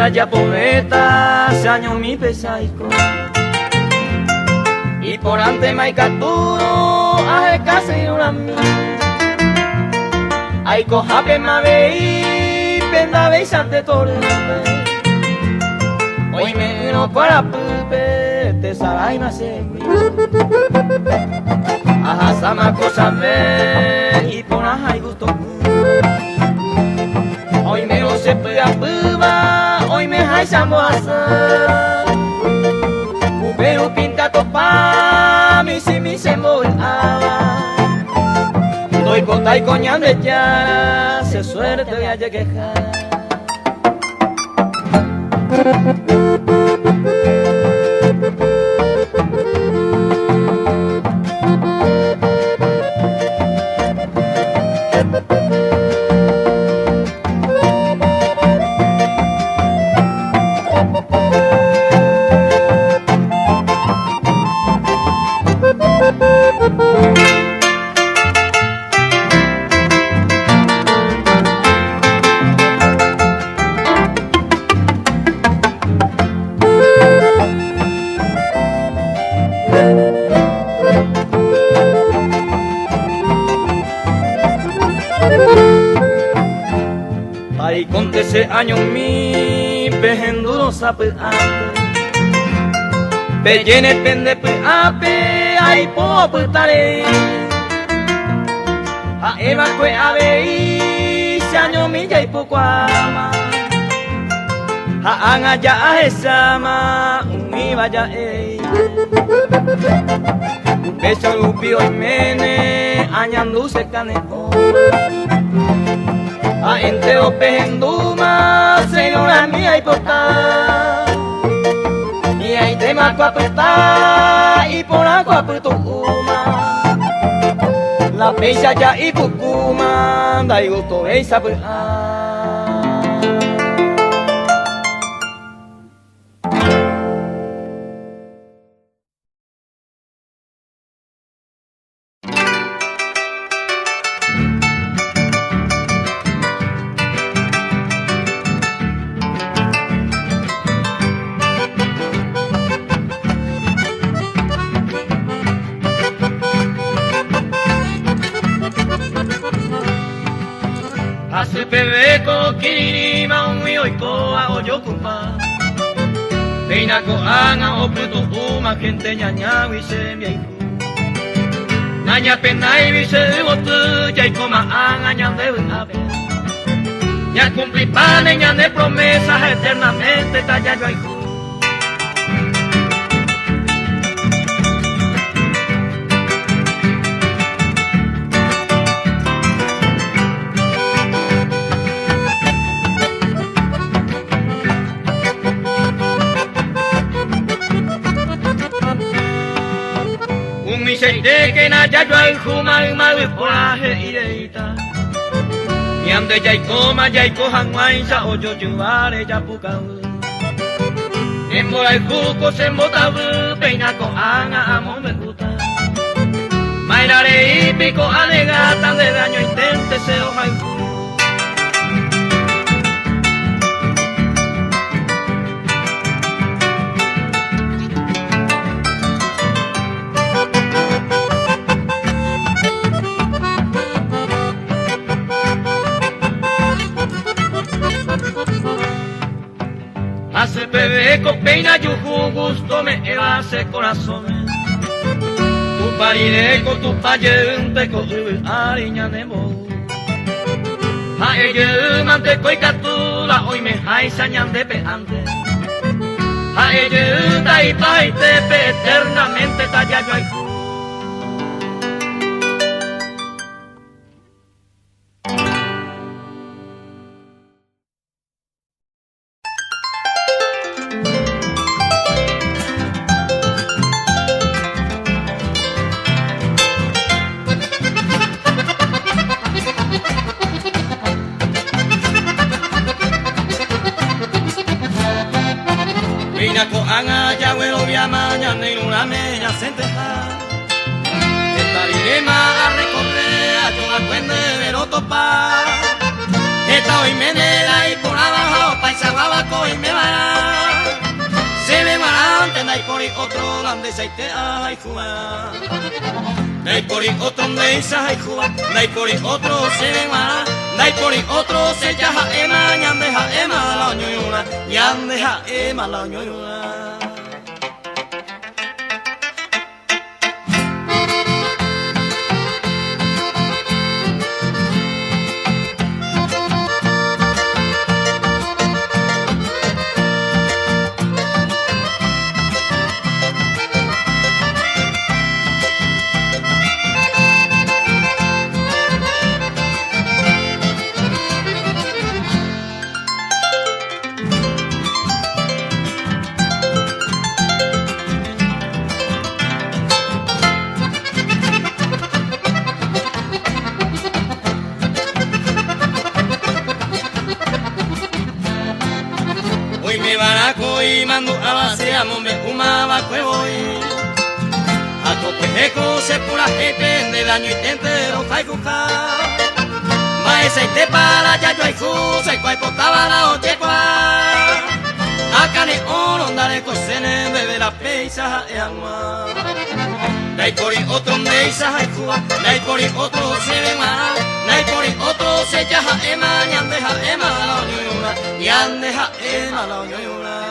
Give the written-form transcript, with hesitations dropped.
era ya poeta, se año mi pesaico. Y por ante maicaturo, aje casi una mí. Ay coja que me veí, penda veis ante torre. Hoy me vino para pupe, te sarai na segui. Ajá sama cosa ve, y por ajá y gusto. Hoy me lo se puya puba, hoy me jai samboasa. Pero pinta topa, mi si mi se mola. Doy cota y coñan de ya, se suerte voy a quejar. Ay, con ese año mi pejenduro sape ate, pellene pende pe ape, ay po putare. A eva kwe ave se año mi ya y poco ama. A anga ya esama, umi vaya pecho lupio y mene, añandu se caneo. A entero penduma, señora mía y porta. Y hay tema cuapeta, y por agua putuma. La pecha ya y pucuma, da y gusto esa pues. Hace pebeco kirima umi oikoa oyokupa. Peina koanga oputo uma gente ñaña wise miaiku. Naña penai wise wotu yaikoma anga ñande abe. Ya cumplí panes ñande promesas eternamente talla yo aiku. Mi seite que na ya yo al juma mal por la heita. Y ande ya y coma ya y cojan guainza o yo llevaré ya pucau. En mora el juco se motabu peina con anga amo me gusta. Mairare y pico alegata de daño intente se oja y hace pebeco peina yuju gusto me hace corazón. Tu parideco tu payente con ariña nemo. A ella manteco y catula hoy me jaisa ñande peante. A ella ta y paite pe eternamente talla yo ay. Peina ko anga ya huelo via mañana y una meña senteja. Estarirema a recorrer a yo a cuende ver topa. Esta hoy me nela y por abajo paisa guabaco y me va pori otro lande sai te ai jua Dai pori otro de sai jua Dai pori otro se ven mala Dai pori otro se jaha ema nyande ha ema la nyoyuna nyande ha ema la nyoyuna y mando a base me umaba cuevoy a copeco se pura depende daño y entero fai cuca maese te para ya yo hay jusa y cuai potaba la oche qua acá ne oro andare cosene bebe la peisa e agua dai pori otro meisa hay cuba dai pori otro se ve mal dai pori otro se jaha ema nyande ha ema la nyuna nyande ha ema la nyuna